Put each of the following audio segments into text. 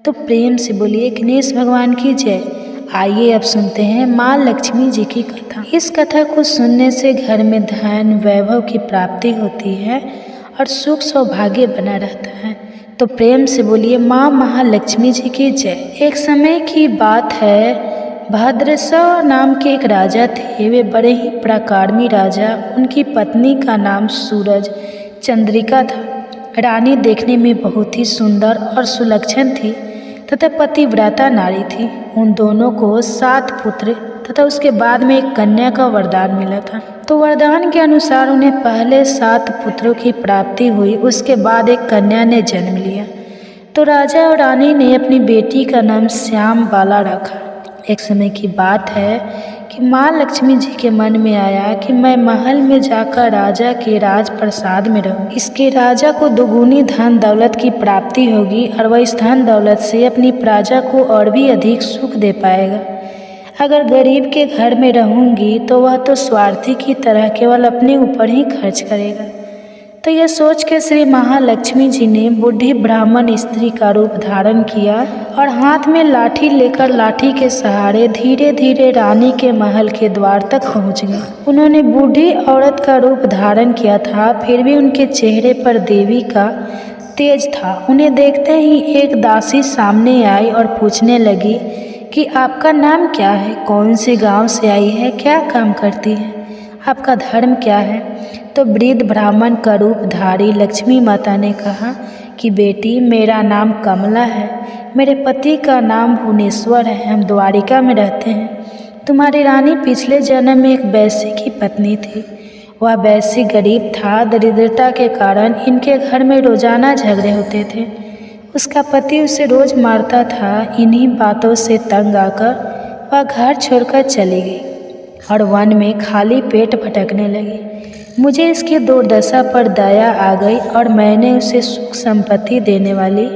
तो प्रेम से बोलिए गणेश भगवान की जय। आइए अब सुनते हैं माँ लक्ष्मी जी की कथा। इस कथा को सुनने से घर में धन वैभव की प्राप्ति होती है और सुख सौभाग्य बना रहता है। तो प्रेम से बोलिए माँ महालक्ष्मी जी की जय। एक समय की बात है, भद्रसव नाम के एक राजा थे। वे बड़े ही पराक्रमी राजा। उनकी पत्नी का नाम सूरज चंद्रिका था। रानी देखने में बहुत ही सुंदर और सुलक्षण थी तथा पतिव्रता नारी थी। उन दोनों को 7 पुत्र तथा उसके बाद में एक कन्या का वरदान मिला था। तो वरदान के अनुसार उन्हें पहले 7 पुत्रों की प्राप्ति हुई, उसके बाद एक कन्या ने जन्म लिया। तो राजा और रानी ने अपनी बेटी का नाम श्याम बाला रखा। एक समय की बात है कि माँ लक्ष्मी जी के मन में आया कि मैं महल में जाकर राजा के राजप्रसाद में रहूं। इसके राजा को दुगुनी धन दौलत की प्राप्ति होगी और वह इस धन दौलत से अपनी प्रजा को और भी अधिक सुख दे पाएगा। अगर गरीब के घर में रहूंगी तो वह तो स्वार्थी की तरह केवल अपने ऊपर ही खर्च करेगा। तो यह सोच के श्री महालक्ष्मी जी ने बूढ़ी ब्राह्मण स्त्री का रूप धारण किया और हाथ में लाठी लेकर लाठी के सहारे धीरे धीरे रानी के महल के द्वार तक पहुंच गए। उन्होंने बूढ़ी औरत का रूप धारण किया था, फिर भी उनके चेहरे पर देवी का तेज था। उन्हें देखते ही एक दासी सामने आई और पूछने लगी कि आपका नाम क्या है, कौन से गांव से आई है, क्या काम करती है, आपका धर्म क्या है। तो वृद्ध ब्राह्मण का रूप धारी लक्ष्मी माता ने कहा कि बेटी, मेरा नाम कमला है, मेरे पति का नाम भुवनेश्वर है, हम द्वारिका में रहते हैं। तुम्हारी रानी पिछले जन्म में एक वैश्य की पत्नी थी। वह वैश्य गरीब था। दरिद्रता के कारण इनके घर में रोजाना झगड़े होते थे। उसका पति उसे रोज मारता था। इन्हीं बातों से तंग आकर वह घर छोड़कर चली गई और वन में खाली पेट भटकने लगी। मुझे इसकी दुर्दशा पर दया आ गई और मैंने उसे सुख संपत्ति देने वाली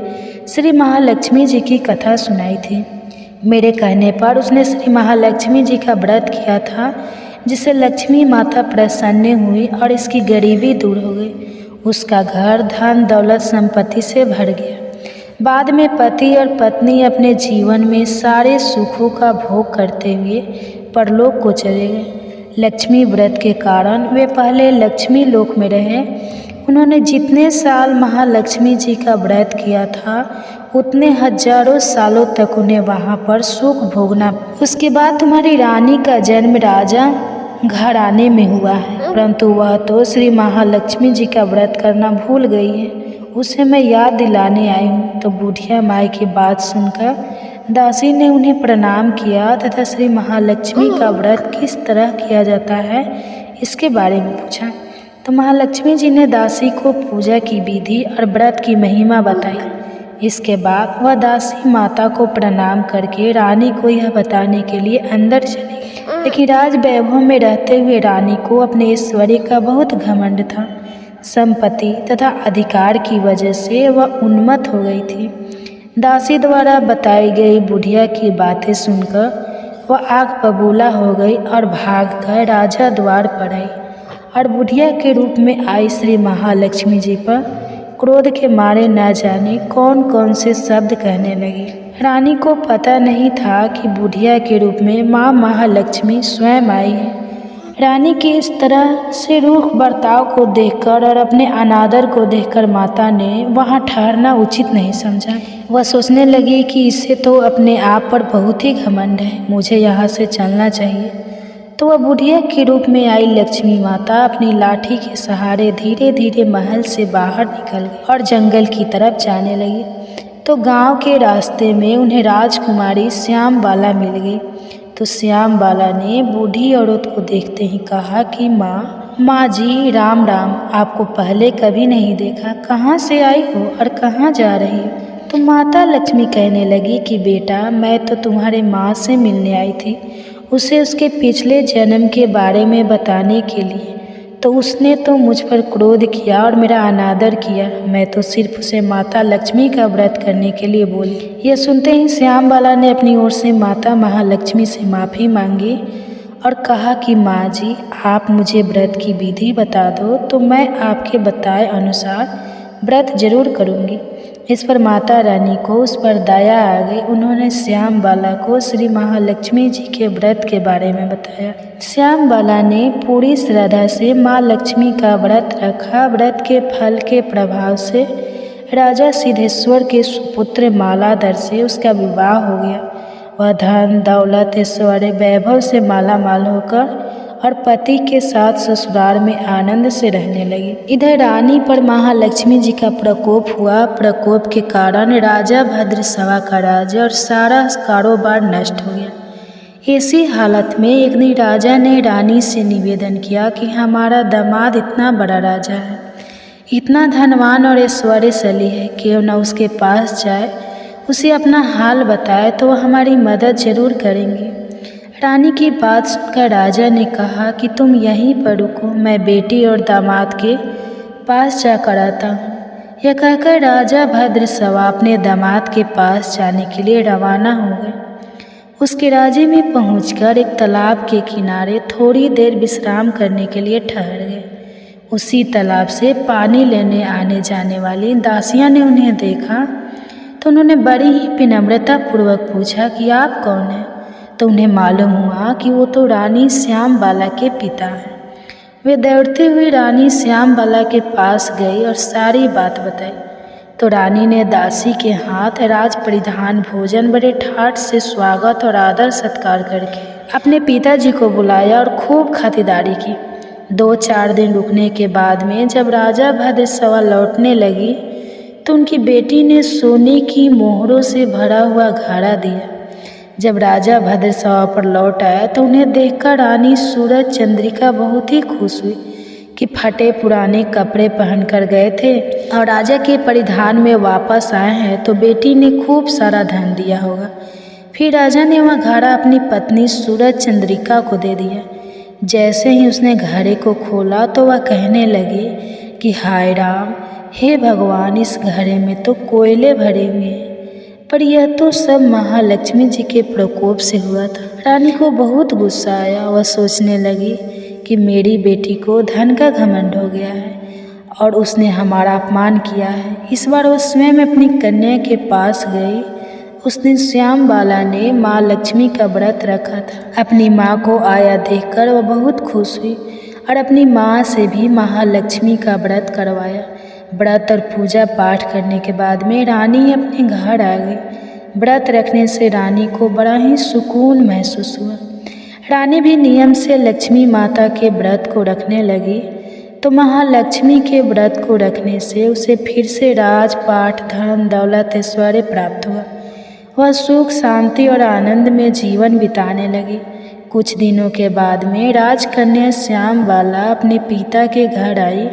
श्री महालक्ष्मी जी की कथा सुनाई थी। मेरे कहने पर उसने श्री महालक्ष्मी जी का व्रत किया था, जिससे लक्ष्मी माता प्रसन्न हुई और इसकी गरीबी दूर हो गई। उसका घर धन दौलत संपत्ति से भर गया। बाद में पति और पत्नी अपने जीवन में सारे सुखों का भोग करते हुए परलोक को चले गए। लक्ष्मी व्रत के कारण वे पहले लक्ष्मी लोक में रहे। उन्होंने जितने साल महालक्ष्मी जी का व्रत किया था, उतने हजारों सालों तक उन्हें वहाँ पर सुख भोगना। उसके बाद तुम्हारी रानी का जन्म राजा घराने में हुआ है, परंतु वह तो श्री महालक्ष्मी जी का व्रत करना भूल गई है। उसे मैं याद दिलाने आई हूँ। तो बुढ़िया माई की बात सुनकर दासी ने उन्हें प्रणाम किया तथा श्री महालक्ष्मी का व्रत किस तरह किया जाता है इसके बारे में पूछा। तो महालक्ष्मी जी ने दासी को पूजा की विधि और व्रत की महिमा बताई। इसके बाद वह दासी माता को प्रणाम करके रानी को यह बताने के लिए अंदर चली गई। लेकिन राज वैभव में रहते हुए रानी को अपने ऐश्वर्य का बहुत घमंड था। संपत्ति तथा अधिकार की वजह से वह उन्मत्त हो गई थी। दासी द्वारा बताई गई बुढ़िया की बातें सुनकर वह आग बबूला हो गई और भागकर राजा द्वार पर आई और बुढ़िया के रूप में आई श्री महालक्ष्मी जी पर क्रोध के मारे न जाने कौन कौन से शब्द कहने लगी। रानी को पता नहीं था कि बुढ़िया के रूप में माँ महालक्ष्मी स्वयं आई है। रानी के इस तरह से रूख बर्ताव को देखकर और अपने अनादर को देखकर माता ने वहाँ ठहरना उचित नहीं समझा। वह सोचने लगी कि इसे तो अपने आप पर बहुत ही घमंड है, मुझे यहाँ से चलना चाहिए। तो वह बुढ़िया के रूप में आई लक्ष्मी माता अपनी लाठी के सहारे धीरे धीरे महल से बाहर निकल गई और जंगल की तरफ जाने लगी। तो गांव के रास्ते में उन्हें राजकुमारी श्याम बाला मिल गई। तो श्याम बाला ने बूढ़ी औरत को देखते ही कहा कि माँ जी, राम राम, आपको पहले कभी नहीं देखा, कहाँ से आई हो और कहाँ जा रही हो। तो माता लक्ष्मी कहने लगी कि बेटा, मैं तो तुम्हारे माँ से मिलने आई थी, उसे उसके पिछले जन्म के बारे में बताने के लिए। तो उसने तो मुझ पर क्रोध किया और मेरा अनादर किया। मैं तो सिर्फ उसे माता लक्ष्मी का व्रत करने के लिए बोली। यह सुनते ही श्याम बाला ने अपनी ओर से माता महालक्ष्मी से माफ़ी मांगी और कहा कि माँ जी, आप मुझे व्रत की विधि बता दो तो मैं आपके बताए अनुसार व्रत जरूर करूँगी। इस पर माता रानी को उस पर दया आ गई। उन्होंने श्याम बाला को श्री महालक्ष्मी जी के व्रत के बारे में बताया। श्याम बाला ने पूरी श्रद्धा से माँ लक्ष्मी का व्रत रखा। व्रत के फल के प्रभाव से राजा सिद्धेश्वर के सुपुत्र मालाधर से उसका विवाह हो गया। वह धन दौलत ऐश्वर्य वैभव से माला माल होकर और पति के साथ ससुराल में आनंद से रहने लगी। इधर रानी पर महालक्ष्मी जी का प्रकोप हुआ। प्रकोप के कारण राजा भद्रसवा का राज्य और सारा कारोबार नष्ट हो गया। ऐसी हालत में एक दिन राजा ने रानी से निवेदन किया कि हमारा दामाद इतना बड़ा राजा है, इतना धनवान और ऐश्वर्यशाली है, क्यों न उसके पास जाए, उसे अपना हाल बताए तो वह हमारी मदद जरूर करेंगे। रानी की बात सुनकर राजा ने कहा कि तुम यहीं पर रुको, मैं बेटी और दामाद के पास जाकर आता हूँ। यह कहकर राजा भद्रसवा अपने दामाद के पास जाने के लिए रवाना हो गए। उसके राज्य में पहुंचकर एक तालाब के किनारे थोड़ी देर विश्राम करने के लिए ठहर गए। उसी तालाब से पानी लेने आने जाने वाली दासियां ने उन्हें देखा तो उन्होंने बड़ी ही विनम्रतापूर्वक पूछा कि आप कौन हैं। तो उन्हें मालूम हुआ कि वो तो रानी श्याम बाला के पिता हैं। वे दौड़ते हुए रानी श्याम बाला के पास गई और सारी बात बताई। तो रानी ने दासी के हाथ राज परिधान भोजन बड़े ठाठ से स्वागत और आदर सत्कार करके अपने पिताजी को बुलाया और खूब खातिरदारी की। 2-4 दिन रुकने के बाद में जब राजा भद्रसवा लौटने लगी तो उनकी बेटी ने सोने की मोहरों से भरा हुआ घड़ा दिया। जब राजा भद्रसवा पर लौट आया तो उन्हें देखकर रानी सूरज चंद्रिका बहुत ही खुश हुई कि फटे पुराने कपड़े पहनकर गए थे और राजा के परिधान में वापस आए हैं तो बेटी ने खूब सारा धन दिया होगा। फिर राजा ने वह घड़ा अपनी पत्नी सूरज चंद्रिका को दे दिया। जैसे ही उसने घड़े को खोला तो वह कहने लगी कि हाय राम, हे भगवान, इस घड़े में तो कोयले भरे हुए हैं, पर यह तो सब महालक्ष्मी जी के प्रकोप से हुआ था। रानी को बहुत गुस्सा आया। वह सोचने लगी कि मेरी बेटी को धन का घमंड हो गया है और उसने हमारा अपमान किया है। इस बार वह स्वयं अपनी कन्या के पास गई। उस दिन श्याम बाला ने माँ लक्ष्मी का व्रत रखा था। अपनी माँ को आया देखकर वह बहुत खुश हुई और अपनी माँ से भी महालक्ष्मी का व्रत करवाया। व्रत और पूजा पाठ करने के बाद में रानी अपने घर आ गई। व्रत रखने से रानी को बड़ा ही सुकून महसूस हुआ। रानी भी नियम से लक्ष्मी माता के व्रत को रखने लगी तो महालक्ष्मी के व्रत को रखने से उसे फिर से राजपाट, धन, दौलत, ऐश्वर्य प्राप्त हुआ। वह सुख, शांति और आनंद में जीवन बिताने लगी। कुछ दिनों के बाद में राजकन्या श्याम बाला अपने पिता के घर आई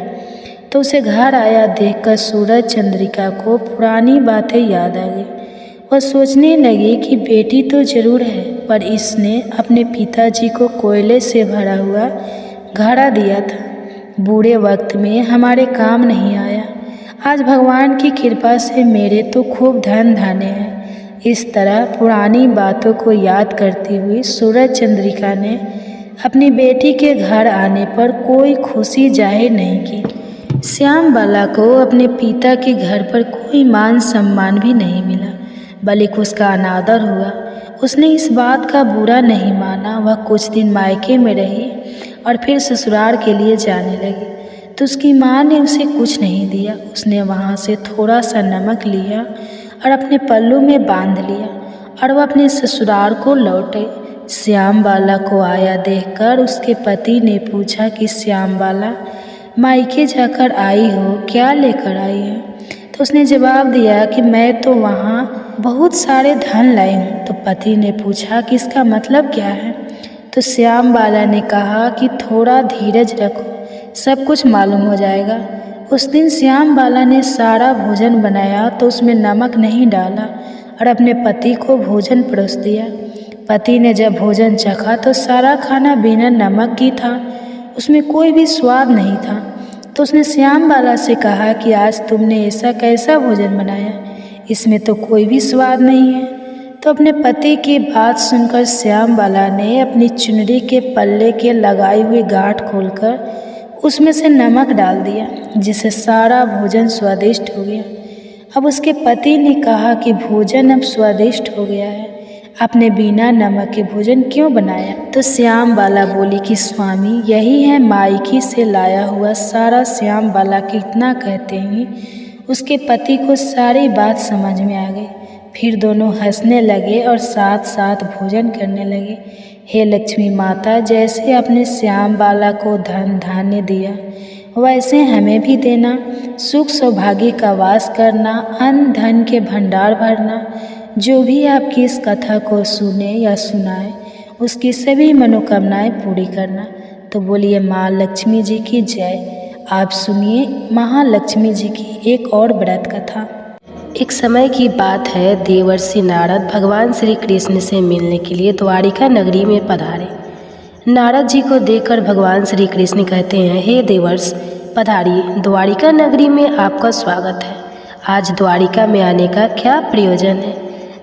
तो उसे घर आया देखकर सूरज चंद्रिका को पुरानी बातें याद आ गई। वह सोचने लगी कि बेटी तो जरूर है, पर इसने अपने पिताजी को कोयले से भरा हुआ घड़ा दिया था। बुरे वक्त में हमारे काम नहीं आया। आज भगवान की कृपा से मेरे तो खूब धन धाने हैं। इस तरह पुरानी बातों को याद करती हुई सूरज चंद्रिका ने अपनी बेटी के घर आने पर कोई खुशी जाहिर नहीं की। श्याम बाला को अपने पिता के घर पर कोई मान सम्मान भी नहीं मिला, बल्कि उसका अनादर हुआ। उसने इस बात का बुरा नहीं माना। वह कुछ दिन मायके में रही और फिर ससुराल के लिए जाने लगी तो उसकी माँ ने उसे कुछ नहीं दिया। उसने वहाँ से थोड़ा सा नमक लिया और अपने पल्लू में बांध लिया और वह अपने ससुराल को लौटे। श्याम बाला को आया देखकर उसके पति ने पूछा कि श्याम बाला, मायके जाकर आई हो, क्या लेकर आई है? तो उसने जवाब दिया कि मैं तो वहाँ बहुत सारे धन लाई हूँ। तो पति ने पूछा कि इसका मतलब क्या है? तो श्याम बाला ने कहा कि थोड़ा धीरज रखो, सब कुछ मालूम हो जाएगा। उस दिन श्याम बाला ने सारा भोजन बनाया तो उसमें नमक नहीं डाला और अपने पति को भोजन परोस दिया। पति ने जब भोजन चखा तो सारा खाना बिना नमक की था, उसमें कोई भी स्वाद नहीं था। तो उसने श्याम बाला से कहा कि आज तुमने ऐसा कैसा भोजन बनाया, इसमें तो कोई भी स्वाद नहीं है। तो अपने पति की बात सुनकर श्याम बाला ने अपनी चुनरी के पल्ले के लगाई हुई गांठ खोलकर उसमें से नमक डाल दिया, जिससे सारा भोजन स्वादिष्ट हो गया। अब उसके पति ने कहा कि भोजन अब स्वादिष्ट हो गया है, आपने बिना नमक के भोजन क्यों बनाया? तो श्याम बाला बोली कि स्वामी, यही है मायके से लाया हुआ सारा। श्याम बाला कितना कहते ही उसके पति को सारी बात समझ में आ गई। फिर दोनों हंसने लगे और साथ साथ भोजन करने लगे। हे लक्ष्मी माता, जैसे अपने श्याम बाला को धन धान्य दिया वैसे हमें भी देना, सुख सौभाग्य का वास करना, अन्न धन के भंडार भरना। जो भी आपकी इस कथा को सुने या सुनाए उसकी सभी मनोकामनाएं पूरी करना। तो बोलिए माँ लक्ष्मी जी की जय। आप सुनिए महालक्ष्मी जी की एक और व्रत कथा। एक समय की बात है, देवर्षि नारद भगवान श्री कृष्ण से मिलने के लिए द्वारिका नगरी में पधारे। नारद जी को देखकर भगवान श्री कृष्ण कहते हैं, हे देवर्ष पधारिए, द्वारिका नगरी में आपका स्वागत है। आज द्वारिका में आने का क्या प्रयोजन है?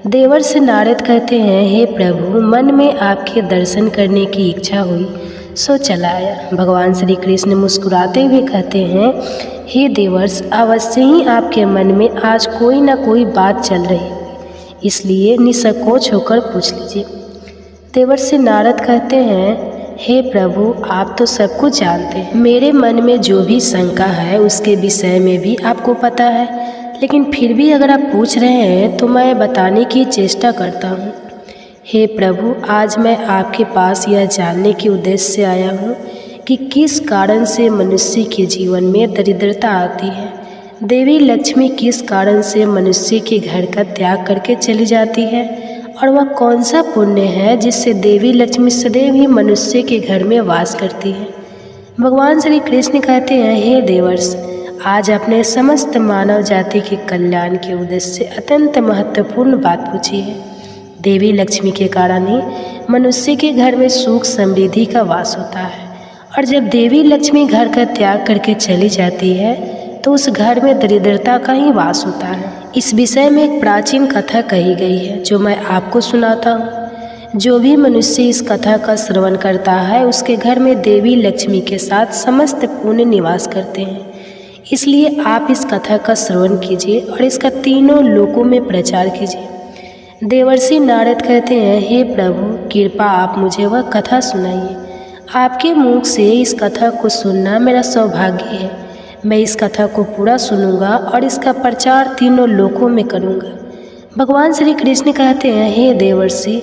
देवर्ष नारद कहते हैं, हे प्रभु, मन में आपके दर्शन करने की इच्छा हुई सो चला आया। भगवान श्री कृष्ण मुस्कुराते हुए कहते हैं, हे देवर्ष, अवश्य ही आपके मन में आज कोई ना कोई बात चल रही, इसलिए निसंकोच होकर पूछ लीजिए। देवर्षि नारद कहते हैं, हे प्रभु, आप तो सब कुछ जानते हैं। मेरे मन में जो भी शंका है उसके विषय में भी आपको पता है, लेकिन फिर भी अगर आप पूछ रहे हैं तो मैं बताने की चेष्टा करता हूँ। हे प्रभु, आज मैं आपके पास यह जानने के उद्देश्य से आया हूँ कि किस कारण से मनुष्य के जीवन में दरिद्रता आती है। देवी लक्ष्मी किस कारण से मनुष्य के घर का त्याग करके चली जाती है, और वह कौन सा पुण्य है जिससे देवी लक्ष्मी सदैव ही मनुष्य के घर में वास करती है। भगवान श्री कृष्ण कहते हैं, हे देवर्ष, आज अपने समस्त मानव जाति के कल्याण के उद्देश्य से अत्यंत महत्वपूर्ण बात पूछी है। देवी लक्ष्मी के कारण ही मनुष्य के घर में सुख समृद्धि का वास होता है, और जब देवी लक्ष्मी घर का त्याग करके चली जाती है तो उस घर में दरिद्रता का ही वास होता है। इस विषय में एक प्राचीन कथा कही गई है जो मैं आपको सुनाता हूँ। जो भी मनुष्य इस कथा का श्रवण करता है उसके घर में देवी लक्ष्मी के साथ समस्त पुण्य निवास करते हैं। इसलिए आप इस कथा का श्रवण कीजिए और इसका तीनों लोकों में प्रचार कीजिए। देवर्षि नारद कहते हैं, हे प्रभु, कृपा आप मुझे वह कथा सुनाइए। आपके मुख से इस कथा को सुनना मेरा सौभाग्य है। मैं इस कथा को पूरा सुनूंगा और इसका प्रचार तीनों लोकों में करूंगा। भगवान श्री कृष्ण कहते हैं, हे देवर्षि,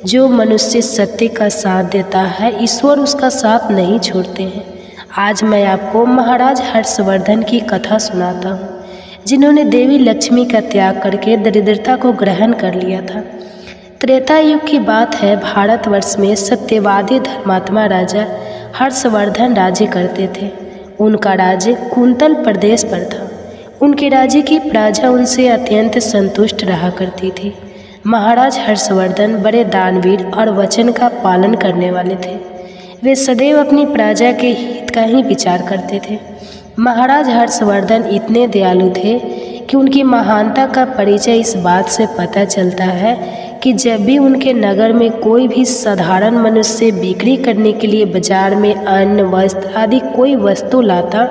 जो मनुष्य सत्य का साथ देता है ईश्वर उसका साथ नहीं छोड़ते हैं। आज मैं आपको महाराज हर्षवर्धन की कथा सुनाता हूँ, जिन्होंने देवी लक्ष्मी का त्याग करके दरिद्रता को ग्रहण कर लिया था। त्रेता युग की बात है। भारतवर्ष में सत्यवादी धर्मात्मा राजा हर्षवर्धन राज्य करते थे। उनका राज्य कुंतल प्रदेश पर था। उनके राज्य की प्रजा उनसे अत्यंत संतुष्ट रहा करती थी। महाराज हर्षवर्धन बड़े दानवीर और वचन का पालन करने वाले थे। वे सदैव अपनी प्रजा के हित का ही विचार करते थे। महाराज हर्षवर्धन इतने दयालु थे कि उनकी महानता का परिचय इस बात से पता चलता है कि जब भी उनके नगर में कोई भी साधारण मनुष्य बिक्री करने के लिए बाजार में अन्न, वस्त्र आदि कोई वस्तु लाता,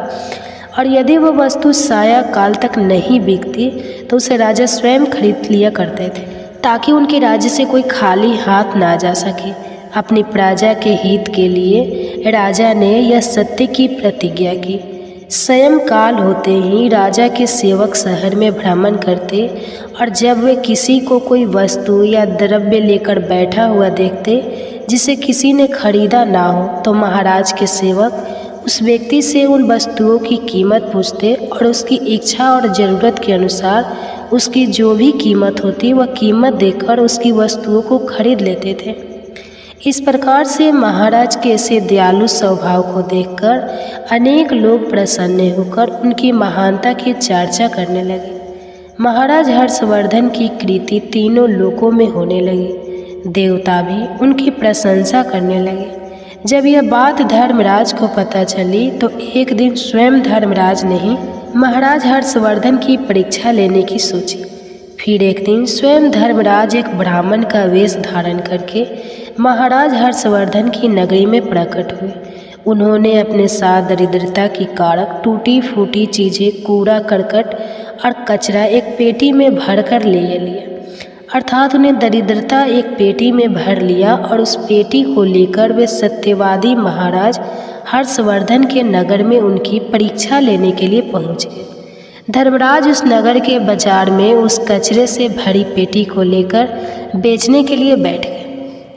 और यदि वह वस्तु साया काल तक नहीं बिकती तो उसे राजा स्वयं खरीद लिया करते थे, ताकि उनके राज्य से कोई खाली हाथ ना जा सके। अपनी प्रजा के हित के लिए राजा ने यह सत्य की प्रतिज्ञा की। स्वयं काल होते ही राजा के सेवक शहर में भ्रमण करते, और जब वे किसी को कोई वस्तु या द्रव्य लेकर बैठा हुआ देखते जिसे किसी ने खरीदा ना हो, तो महाराज के सेवक उस व्यक्ति से उन वस्तुओं की कीमत पूछते और उसकी इच्छा और ज़रूरत के अनुसार उसकी जो भी कीमत होती वह कीमत देकर उसकी वस्तुओं को खरीद लेते थे। इस प्रकार से महाराज के ऐसे दयालु स्वभाव को देखकर अनेक लोग प्रसन्न होकर उनकी महानता की चर्चा करने लगे। महाराज हर्षवर्धन की कीर्ति तीनों लोकों में होने लगी। देवता भी उनकी प्रशंसा करने लगे। जब यह बात धर्मराज को पता चली तो एक दिन स्वयं धर्मराज ने ही महाराज हर्षवर्धन की परीक्षा लेने की सोची। फिर एक दिन स्वयं धर्मराज एक ब्राह्मण का वेश धारण करके महाराज हर्षवर्धन की नगरी में प्रकट हुए। उन्होंने अपने साथ दरिद्रता की कारक टूटी फूटी चीज़ें, कूड़ा करकट और कचरा एक पेटी में भर कर ले लिया। अर्थात उन्हें दरिद्रता एक पेटी में भर लिया और उस पेटी को लेकर वे सत्यवादी महाराज हर्षवर्धन के नगर में उनकी परीक्षा लेने के लिए पहुँच गए। धर्मराज उस नगर के बाजार में उस कचरे से भरी पेटी को लेकर बेचने के लिए बैठ गए,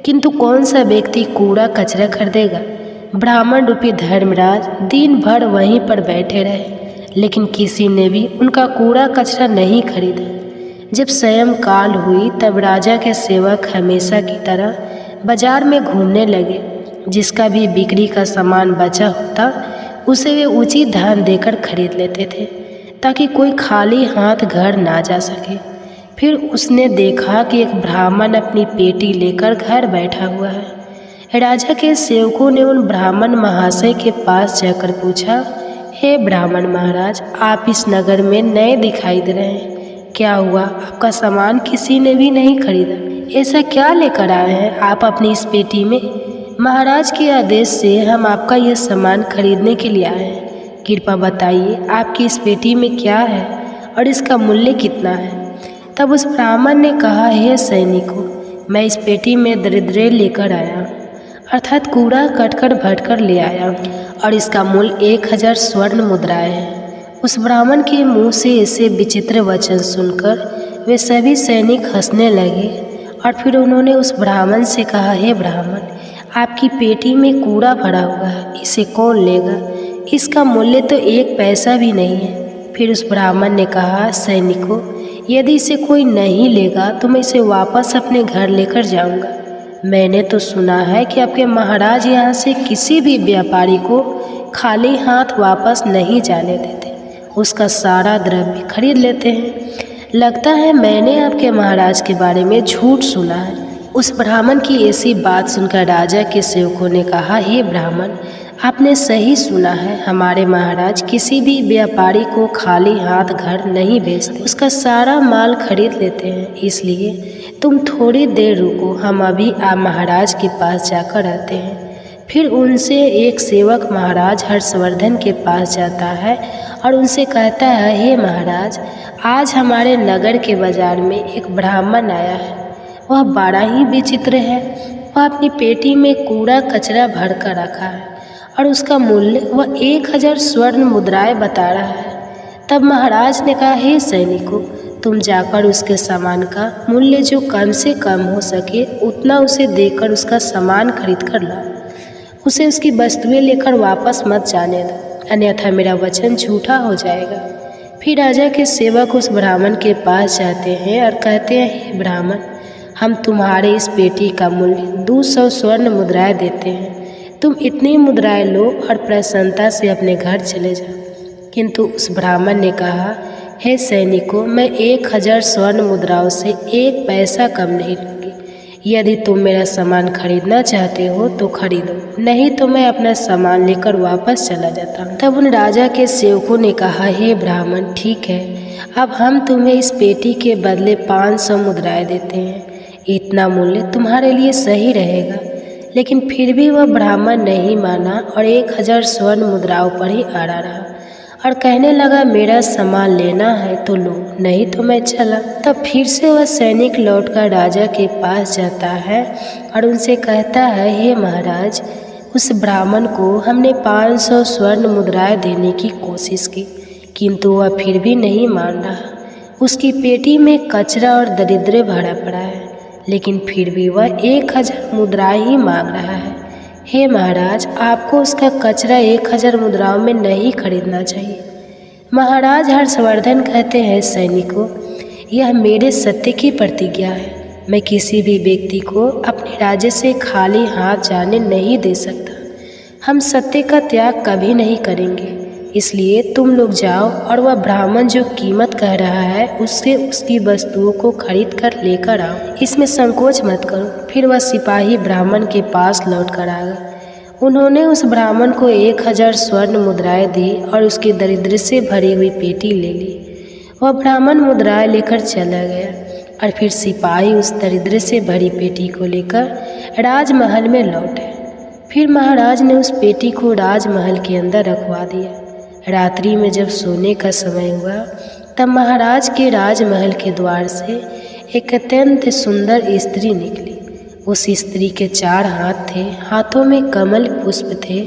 किंतु कौन सा व्यक्ति कूड़ा कचरा खरीदेगा। ब्राह्मण रूपी धर्मराज दिन भर वहीं पर बैठे रहे, लेकिन किसी ने भी उनका कूड़ा कचरा नहीं खरीदा। जब सायंकाल हुई तब राजा के सेवक हमेशा की तरह बाजार में घूमने लगे। जिसका भी बिक्री का सामान बचा होता उसे वे उचित दाम देकर खरीद लेते थे, ताकि कोई खाली हाथ घर ना जा सके। फिर उसने देखा कि एक ब्राह्मण अपनी पेटी लेकर घर बैठा हुआ है। राजा के सेवकों ने उन ब्राह्मण महाशय के पास जाकर पूछा, हे ब्राह्मण महाराज, आप इस नगर में नए दिखाई दे रहे हैं, क्या हुआ? आपका सामान किसी ने भी नहीं खरीदा। ऐसा क्या लेकर आए हैं आप अपनी इस पेटी में? महाराज के आदेश से हम आपका यह सामान खरीदने के लिए आए हैं। कृपया बताइए आपकी इस पेटी में क्या है और इसका मूल्य कितना है। तब उस ब्राह्मण ने कहा, हे सैनिकों, मैं इस पेटी में दरिद्र लेकर आया, अर्थात कूड़ा कटकर भटकर ले आया, और इसका मूल्य 1000 स्वर्ण मुद्राएं है। उस ब्राह्मण के मुंह से ऐसे विचित्र वचन सुनकर वे सभी सैनिक हंसने लगे। और फिर उन्होंने उस ब्राह्मण से कहा, हे ब्राह्मण, आपकी पेटी में कूड़ा भरा हुआ है, इसे कौन लेगा? इसका मूल्य तो 1 पैसा भी नहीं है। फिर उस ब्राह्मण ने कहा, सैनिकों, यदि इसे कोई नहीं लेगा तो मैं इसे वापस अपने घर लेकर जाऊंगा। मैंने तो सुना है कि आपके महाराज यहाँ से किसी भी व्यापारी को खाली हाथ वापस नहीं जाने देते, उसका सारा द्रव्य खरीद लेते हैं। लगता है मैंने आपके महाराज के बारे में झूठ सुना है। उस ब्राह्मण की ऐसी बात सुनकर राजा के सेवकों ने कहा, हे ब्राह्मण, आपने सही सुना है, हमारे महाराज किसी भी व्यापारी को खाली हाथ घर नहीं भेजते, उसका सारा माल खरीद लेते हैं। इसलिए तुम थोड़ी देर रुको, हम अभी आप महाराज के पास जाकर आते हैं। फिर उनसे एक सेवक महाराज हर्षवर्धन के पास जाता है और उनसे कहता है, हे महाराज, आज हमारे नगर के बाजार में एक ब्राह्मण आया है। वह बड़ा ही विचित्र है। वह अपनी पेटी में कूड़ा कचरा भर कर रखा है और उसका मूल्य वह 1000 स्वर्ण मुद्राएं बता रहा है। तब महाराज ने कहा, हे सैनिकों, तुम जाकर उसके सामान का मूल्य जो कम से कम हो सके उतना उसे देकर उसका सामान खरीद कर लाओ। उसे उसकी वस्तुएं लेकर वापस मत जाने दो, अन्यथा मेरा वचन झूठा हो जाएगा। फिर राजा के सेवक उस ब्राह्मण के पास जाते हैं और कहते हैं, हे ब्राह्मण, हम तुम्हारे इस पेटी का मूल्य 200 स्वर्ण मुद्राएं देते हैं। तुम इतनी मुद्राएं लो और प्रसन्नता से अपने घर चले जाओ। किंतु उस ब्राह्मण ने कहा, हे सैनिकों, मैं 1000 स्वर्ण मुद्राओं से 1 पैसा कम नहीं लूँगी। यदि तुम मेरा सामान खरीदना चाहते हो तो खरीदो, नहीं तो मैं अपना सामान लेकर वापस चला जाता हूँ। तब उन राजा के सेवकों ने कहा, हे ब्राह्मण, ठीक है, अब हम तुम्हें इस पेटी के बदले 500 मुद्राएं देते हैं। इतना मूल्य तुम्हारे लिए सही रहेगा। लेकिन फिर भी वह ब्राह्मण नहीं माना और 1000 स्वर्ण मुद्राओं पर ही अड़ा रहा और कहने लगा, मेरा सामान लेना है तो लो, नहीं तो मैं चला। तब फिर से वह सैनिक लौटकर राजा के पास जाता है और उनसे कहता है, हे महाराज, उस ब्राह्मण को हमने 500 स्वर्ण मुद्राएं देने की कोशिश की, किंतु वह फिर भी नहीं मान रहा। उसकी पेटी में कचरा और दरिद्र भरा पड़ा है, लेकिन फिर भी वह 1000 मुद्राएं ही मांग रहा है। हे महाराज, आपको उसका कचरा 1000 मुद्राओं में नहीं खरीदना चाहिए। महाराज हर्षवर्धन कहते हैं, सैनिकों, यह मेरे सत्य की प्रतिज्ञा है। मैं किसी भी व्यक्ति को अपने राज्य से खाली हाथ जाने नहीं दे सकता। हम सत्य का त्याग कभी नहीं करेंगे। इसलिए तुम लोग जाओ और वह ब्राह्मण जो कीमत कह रहा है उससे उसकी वस्तुओं को खरीद कर लेकर आओ, इसमें संकोच मत करो। फिर वह सिपाही ब्राह्मण के पास लौट कर आ गए। उन्होंने उस ब्राह्मण को 1000 स्वर्ण मुद्राएं दी और उसकी दरिद्र से भरी हुई पेटी ले ली। वह ब्राह्मण मुद्राएं लेकर चला गया और फिर सिपाही उस दरिद्र से भरी पेटी को लेकर राजमहल में लौटे। फिर महाराज ने उस पेटी को राजमहल के अंदर रखवा दिया। रात्रि में जब सोने का समय हुआ तब महाराज के राजमहल के द्वार से एक अत्यंत सुंदर स्त्री निकली। उस स्त्री के 4 हाथ थे, हाथों में कमल पुष्प थे।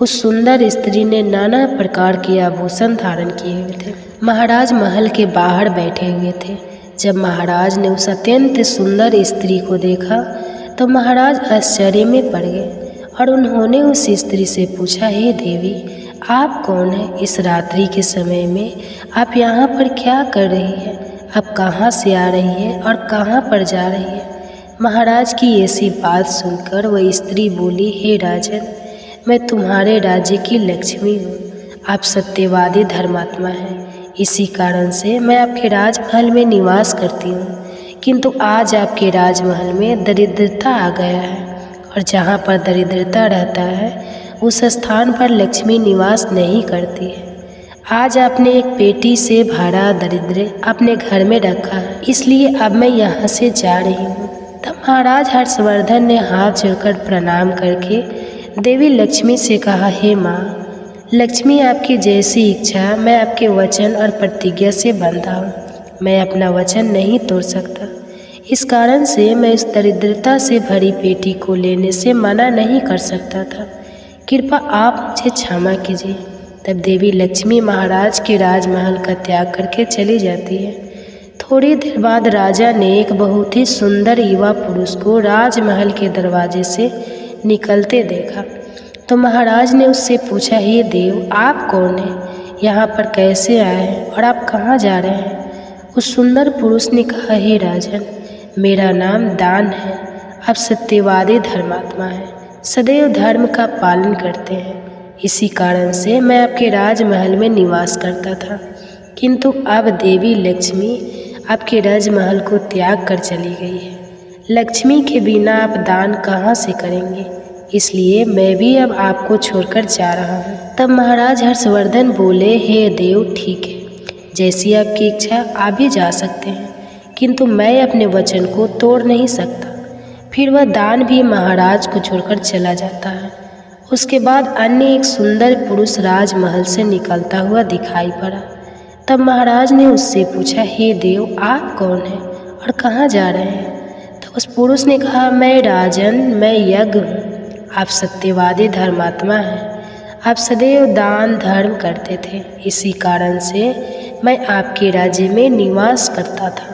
उस सुंदर स्त्री ने नाना प्रकार के आभूषण धारण किए हुए थे। महाराज महल के बाहर बैठे हुए थे। जब महाराज ने उस अत्यंत सुंदर स्त्री को देखा तो महाराज आश्चर्य में पड़ गए और उन्होंने उस स्त्री से पूछा, हे देवी, आप कौन हैं? इस रात्रि के समय में आप यहाँ पर क्या कर रही है? आप कहाँ से आ रही है और कहाँ पर जा रही है? महाराज की ऐसी बात सुनकर वह स्त्री बोली, हे राजन, मैं तुम्हारे राज्य की लक्ष्मी हूँ। आप सत्यवादी धर्मात्मा हैं, इसी कारण से मैं आपके राजमहल में निवास करती हूँ। किंतु आज आपके राजमहल में दरिद्रता आ गया है और जहाँ पर दरिद्रता रहता है उस स्थान पर लक्ष्मी निवास नहीं करती है। आज आपने एक पेटी से भरा दरिद्र अपने घर में रखा है, इसलिए अब मैं यहाँ से जा रही हूँ। तब महाराज हर्षवर्धन ने हाथ जोड़कर प्रणाम करके देवी लक्ष्मी से कहा, हे माँ लक्ष्मी, आपकी जैसी इच्छा, मैं आपके वचन और प्रतिज्ञा से बंधा हूँ। मैं अपना वचन नहीं तोड़ सकता, इस कारण से मैं इस दरिद्रता से भरी पेटी को लेने से मना नहीं कर सकता था। कृपा आप मुझे क्षमा कीजिए। तब देवी लक्ष्मी महाराज के राजमहल का त्याग करके चली जाती है। थोड़ी देर बाद राजा ने एक बहुत ही सुंदर युवा पुरुष को राजमहल के दरवाजे से निकलते देखा तो महाराज ने उससे पूछा, हे देव, आप कौन हैं? यहाँ पर कैसे आए हैं और आप कहाँ जा रहे हैं? उस सुंदर पुरुष ने कहा, हे राजन, मेरा नाम दान है। आप सत्यवादी धर्मात्मा हैं, सदैव धर्म का पालन करते हैं, इसी कारण से मैं आपके राजमहल में निवास करता था। किंतु अब देवी लक्ष्मी आपके राजमहल को त्याग कर चली गई है। लक्ष्मी के बिना आप दान कहाँ से करेंगे? इसलिए मैं भी अब आपको छोड़कर जा रहा हूँ। तब महाराज हर्षवर्धन बोले, हे देव, ठीक है, जैसी आपकी इच्छा आप भी जा सकते हैं, किंतु मैं अपने वचन को तोड़ नहीं सकता। फिर वह दान भी महाराज को छोड़कर चला जाता है। उसके बाद अन्य एक सुंदर पुरुष राजमहल से निकलता हुआ दिखाई पड़ा। तब महाराज ने उससे पूछा, हे देव, आप कौन हैं और कहाँ जा रहे हैं? तो उस पुरुष ने कहा, मैं राजन, मैं यज्ञ हूँ। आप सत्यवादी धर्मात्मा हैं, आप सदैव दान धर्म करते थे, इसी कारण से मैं आपके राज्य में निवास करता था।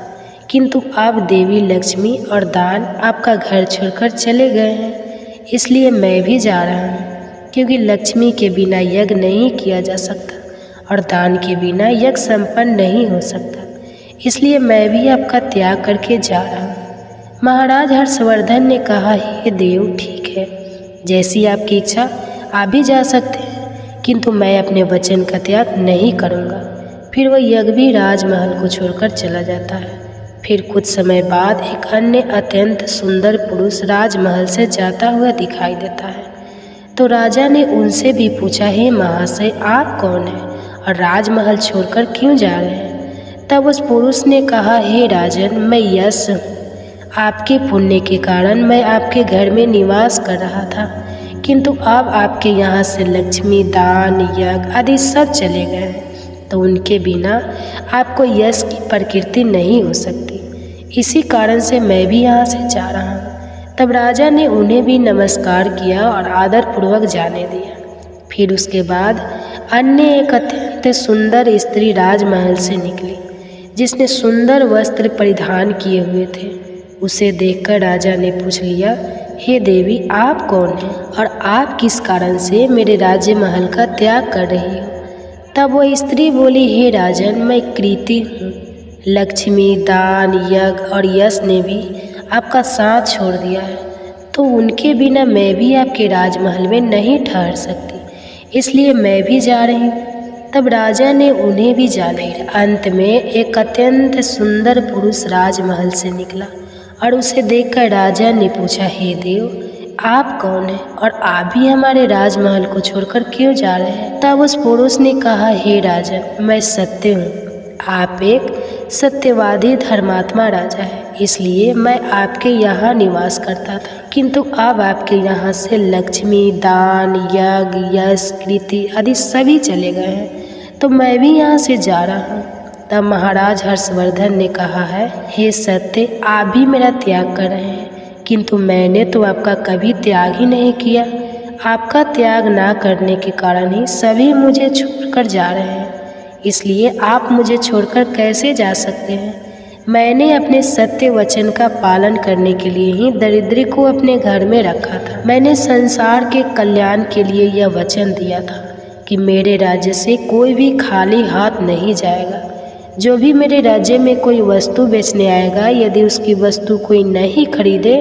किंतु अब देवी लक्ष्मी और दान आपका घर छोड़कर चले गए हैं, इसलिए मैं भी जा रहा हूँ, क्योंकि लक्ष्मी के बिना यज्ञ नहीं किया जा सकता और दान के बिना यज्ञ संपन्न नहीं हो सकता, इसलिए मैं भी आपका त्याग करके जा रहा हूँ। महाराज हर्षवर्धन ने कहा, हे देव, ठीक है, जैसी आपकी इच्छा, आप भी जा सकते हैं, किंतु मैं अपने वचन का त्याग नहीं करूँगा। फिर वह यज्ञ भी राजमहल को छोड़कर चला जाता है। फिर कुछ समय बाद एक अन्य अत्यंत सुंदर पुरुष राजमहल से जाता हुआ दिखाई देता है। तो राजा ने उनसे भी पूछा, हे महाशय, आप कौन हैं और राजमहल छोड़कर क्यों जा रहे हैं? तब उस पुरुष ने कहा, हे राजन, मैं यश हूँ। आपके पुण्य के कारण मैं आपके घर में निवास कर रहा था, किंतु अब आपके यहाँ से लक्ष्मी, दान, यज्ञ आदि सब चले गए हैं, तो उनके बिना आपको यश की प्रकृति नहीं हो सकती, इसी कारण से मैं भी यहाँ से जा रहा हूँ। तब राजा ने उन्हें भी नमस्कार किया और आदरपूर्वक जाने दिया। फिर उसके बाद अन्य एक अत्यंत सुंदर स्त्री राजमहल से निकली, जिसने सुंदर वस्त्र परिधान किए हुए थे। उसे देखकर राजा ने पूछ लिया, हे देवी, आप कौन हैं और आप किस कारण से मेरे राज्य महल का त्याग कर रही हो? तब वह स्त्री बोली, हे राजन, मैं कृति हूँ। लक्ष्मी, दान, यज्ञ और यश ने भी आपका साथ छोड़ दिया है, तो उनके बिना मैं भी आपके राजमहल में नहीं ठहर सकती, इसलिए मैं भी जा रही हूँ। तब राजा ने उन्हें भी जाने दिया। अंत में एक अत्यंत सुंदर पुरुष राजमहल से निकला और उसे देखकर राजा ने पूछा, हे देव, आप कौन हैं और आप भी हमारे राजमहल को छोड़कर क्यों जा रहे हैं? तब उस पुरुष ने कहा, हे राजन, मैं सत्य हूँ। आप एक सत्यवादी धर्मात्मा राजा हैं, इसलिए मैं आपके यहाँ निवास करता था, किंतु अब आपके यहाँ से लक्ष्मी, दान, यज्ञ, यश, कृति आदि सभी चले गए हैं, तो मैं भी यहाँ से जा रहा हूँ। तब महाराज हर्षवर्धन ने कहा है, हे सत्य, आप भी मेरा त्याग कर रहे हैं, किंतु मैंने तो आपका कभी त्याग ही नहीं किया। आपका त्याग ना करने के कारण ही सभी मुझे छोड़कर जा रहे हैं, इसलिए आप मुझे छोड़कर कैसे जा सकते हैं। मैंने अपने सत्य वचन का पालन करने के लिए ही दरिद्री को अपने घर में रखा था। मैंने संसार के कल्याण के लिए यह वचन दिया था कि मेरे राज्य से कोई भी खाली हाथ नहीं जाएगा। जो भी मेरे राज्य में कोई वस्तु बेचने आएगा, यदि उसकी वस्तु कोई नहीं खरीदे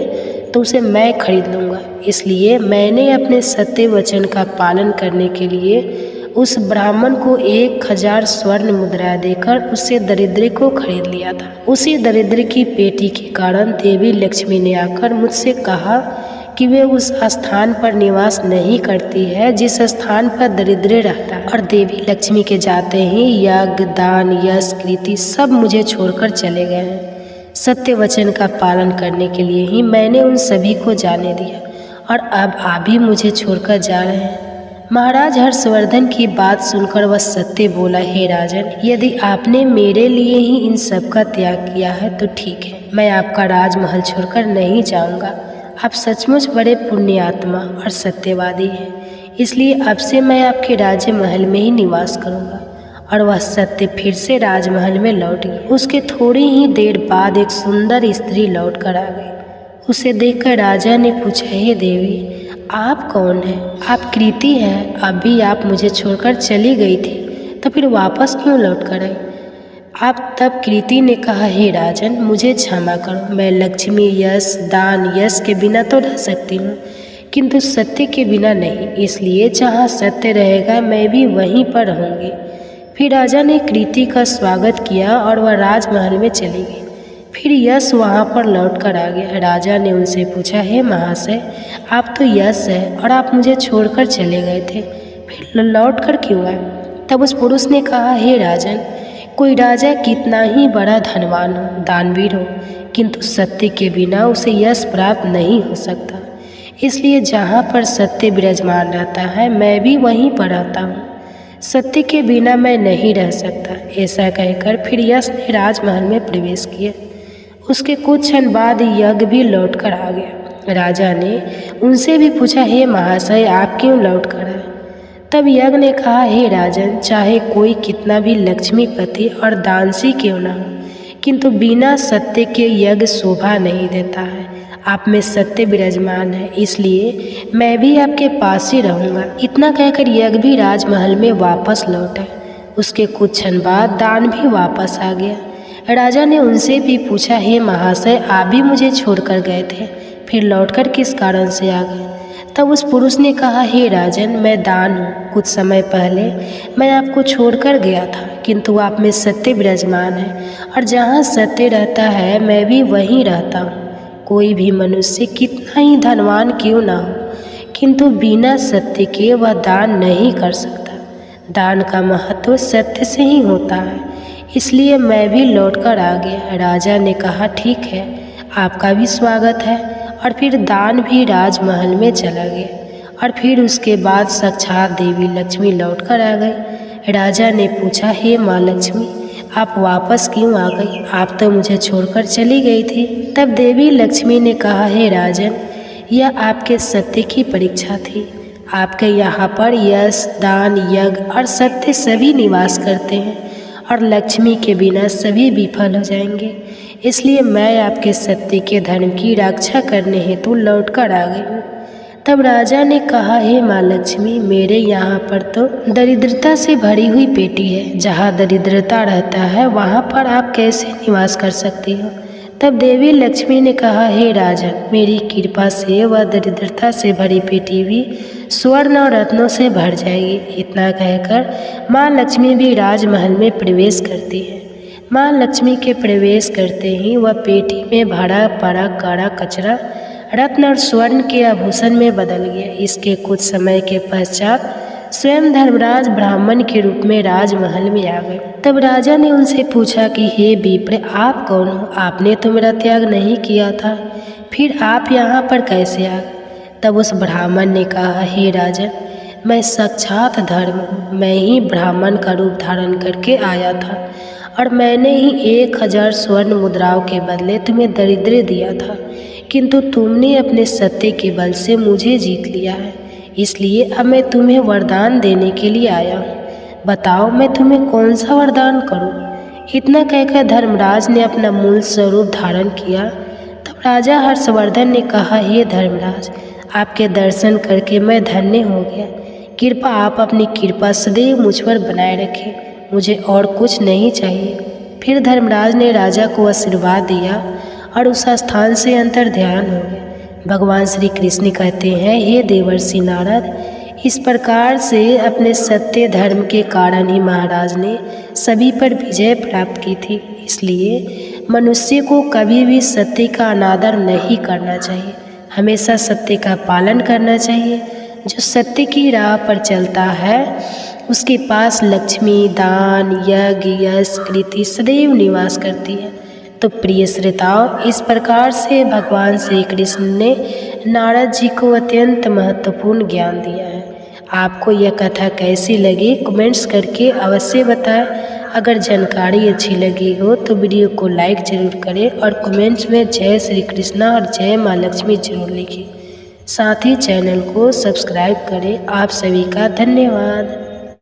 तो उसे मैं खरीद लूँगा। इसलिए मैंने अपने सत्य वचन का पालन करने के लिए उस ब्राह्मण को 1000 स्वर्ण मुद्रा देकर उससे दरिद्री को खरीद लिया था। उसी दरिद्र की पेटी के कारण देवी लक्ष्मी ने आकर मुझसे कहा कि वे उस स्थान पर निवास नहीं करती है जिस स्थान पर दरिद्र रहता है। और देवी लक्ष्मी के जाते ही यज्ञ, दान, यश, कृति सब मुझे छोड़कर चले गए हैं। सत्य वचन का पालन करने के लिए ही मैंने उन सभी को जाने दिया, और अब आप भी मुझे छोड़कर जा रहे हैं। महाराज हर्षवर्धन की बात सुनकर वह सत्य बोला, हे राजन, यदि आपने मेरे लिए ही इन सब का त्याग किया है तो ठीक है, मैं आपका राजमहल छोड़कर नहीं जाऊंगा। आप सचमुच बड़े पुण्य आत्मा और सत्यवादी हैं, इसलिए अब से मैं आपके राज्य महल में ही निवास करूंगा। और वह सत्य फिर से राजमहल में लौट गई। उसके थोड़ी ही देर बाद एक सुंदर स्त्री लौट कर आ गई। उसे देखकर राजा ने पूछा, हे देवी, आप कौन हैं? आप कृति हैं। अभी आप मुझे छोड़कर चली गई थी, तो फिर वापस क्यों लौट कर आई? आप तब कृति ने कहा, हे राजन, मुझे क्षमा करो, मैं लक्ष्मी, यश, दान, यश के बिना तो रह सकती हूँ, किंतु सत्य के बिना नहीं। इसलिए जहाँ सत्य रहेगा मैं भी वहीं पर रहूँगी। फिर राजा ने कृति का स्वागत किया और वह राजमहल में चली गई। फिर यश वहाँ पर लौट कर आ गया। राजा ने उनसे पूछा, हे महाशय, आप तो यश है और आप मुझे छोड़कर चले गए थे, फिर लौट कर क्यों आए? तब उस पुरुष ने कहा, हे राजन, कोई राजा कितना ही बड़ा धनवान हो, दानवीर हो, किंतु सत्य के बिना उसे यश प्राप्त नहीं हो सकता। इसलिए जहाँ पर सत्य विराजमान रहता है मैं भी वहीं पर रहता हूँ। सत्य के बिना मैं नहीं रह सकता। ऐसा कहकर फिर यश ने राजमहल में प्रवेश किया। उसके कुछ क्षण बाद यज्ञ भी लौट कर आ गया। राजा ने उनसे भी पूछा, हे महाशय, आप क्यों लौट कर आए? तब यज्ञ ने कहा, हे राजन, चाहे कोई कितना भी लक्ष्मीपति और दानसी क्यों न हो, किंतु बिना सत्य के यज्ञ शोभा नहीं देता है। आप में सत्य विराजमान है, इसलिए मैं भी आपके पास ही रहूँगा। इतना कहकर यज्ञ भी राजमहल में वापस लौटा। उसके कुछ क्षण बाद दान भी वापस आ गया। राजा ने उनसे भी पूछा, हे महाशय, आप भी मुझे छोड़कर गए थे, फिर लौटकर किस कारण से आ गए? तब उस पुरुष ने कहा, हे राजन, मैं दान हूँ। कुछ समय पहले मैं आपको छोड़कर गया था, किंतु आप में सत्य विराजमान है, और जहाँ सत्य रहता है मैं भी वहीं रहता हूँ। कोई भी मनुष्य कितना ही धनवान क्यों ना हो, किंतु बिना सत्य के वह दान नहीं कर सकता। दान का महत्व सत्य से ही होता है, इसलिए मैं भी लौटकर आ गया। राजा ने कहा, ठीक है, आपका भी स्वागत है। और फिर दान भी राजमहल में चला गया। और फिर उसके बाद साक्षात देवी लक्ष्मी लौटकर आ गई। राजा ने पूछा, हे माँ लक्ष्मी, आप वापस क्यों आ गई? आप तो मुझे छोड़कर चली गई थी। तब देवी लक्ष्मी ने कहा, हे राजन, यह आपके सत्य की परीक्षा थी। आपके यहाँ पर यश, दान, यज्ञ और सत्य सभी निवास करते हैं, और लक्ष्मी के बिना सभी विफल हो जाएंगे। इसलिए मैं आपके सत्य के धर्म की रक्षा करने हेतु लौटकर आ गई हूँ। तब राजा ने कहा, हे माँ लक्ष्मी, मेरे यहाँ पर तो दरिद्रता से भरी हुई पेटी है। जहाँ दरिद्रता रहता है वहाँ पर आप कैसे निवास कर सकती हो? तब देवी लक्ष्मी ने कहा, हे राजन, मेरी कृपा से वह दरिद्रता से भरी पेटी भी स्वर्ण और रत्नों से भर जाएगी। इतना कहकर माँ लक्ष्मी भी राजमहल में प्रवेश करती है। माँ लक्ष्मी के प्रवेश करते ही वह पेटी में भरा पड़ा काड़ा कचरा रत्न और स्वर्ण के आभूषण में बदल गया। इसके कुछ समय के पश्चात स्वयं धर्मराज ब्राह्मण के रूप में राजमहल में आ गए। तब राजा ने उनसे पूछा कि हे विप्र, आप कौन हो? आपने तो मेरा त्याग नहीं किया था, फिर आप यहाँ पर कैसे आ गए? तब उस ब्राह्मण ने कहा, हे राजन, मैं साक्षात धर्म हूँ। मैं ही ब्राह्मण का रूप धारण करके आया था और मैंने ही 1000 स्वर्ण मुद्राओं के बदले तुम्हें दरिद्र दिया था, किंतु तुमने अपने सत्य के बल से मुझे जीत लिया है। इसलिए अब मैं तुम्हें वरदान देने के लिए आया हूँ। बताओ मैं तुम्हें कौन सा वरदान करूँ। इतना कहकर धर्मराज ने अपना मूल स्वरूप धारण किया। तब राजा हर्षवर्धन ने कहा, हे धर्मराज, आपके दर्शन करके मैं धन्य हो गया। कृपा आप अपनी कृपा सदैव मुझ पर बनाए रखें, मुझे और कुछ नहीं चाहिए। फिर धर्मराज ने राजा को आशीर्वाद दिया और उस स्थान से अंतर ध्यान हो गए। भगवान श्री कृष्ण कहते हैं, हे देवर्षि नारद, इस प्रकार से अपने सत्य धर्म के कारण ही महाराज ने सभी पर विजय प्राप्त की थी। इसलिए मनुष्य को कभी भी सत्य का अनादर नहीं करना चाहिए, हमेशा सत्य का पालन करना चाहिए। जो सत्य की राह पर चलता है उसके पास लक्ष्मी, दान, यज्ञ, यश, कीर्ति सदैव निवास करती है। तो प्रिय श्रोताओं, इस प्रकार से भगवान श्री कृष्ण ने नारद जी को अत्यंत महत्वपूर्ण ज्ञान दिया है। आपको यह कथा कैसी लगी कमेंट्स करके अवश्य बताएं। अगर जानकारी अच्छी लगी हो तो वीडियो को लाइक ज़रूर करें और कमेंट्स में जय श्री कृष्णा और जय माँ लक्ष्मी जरूर लिखें। साथ ही चैनल को सब्सक्राइब करें। आप सभी का धन्यवाद।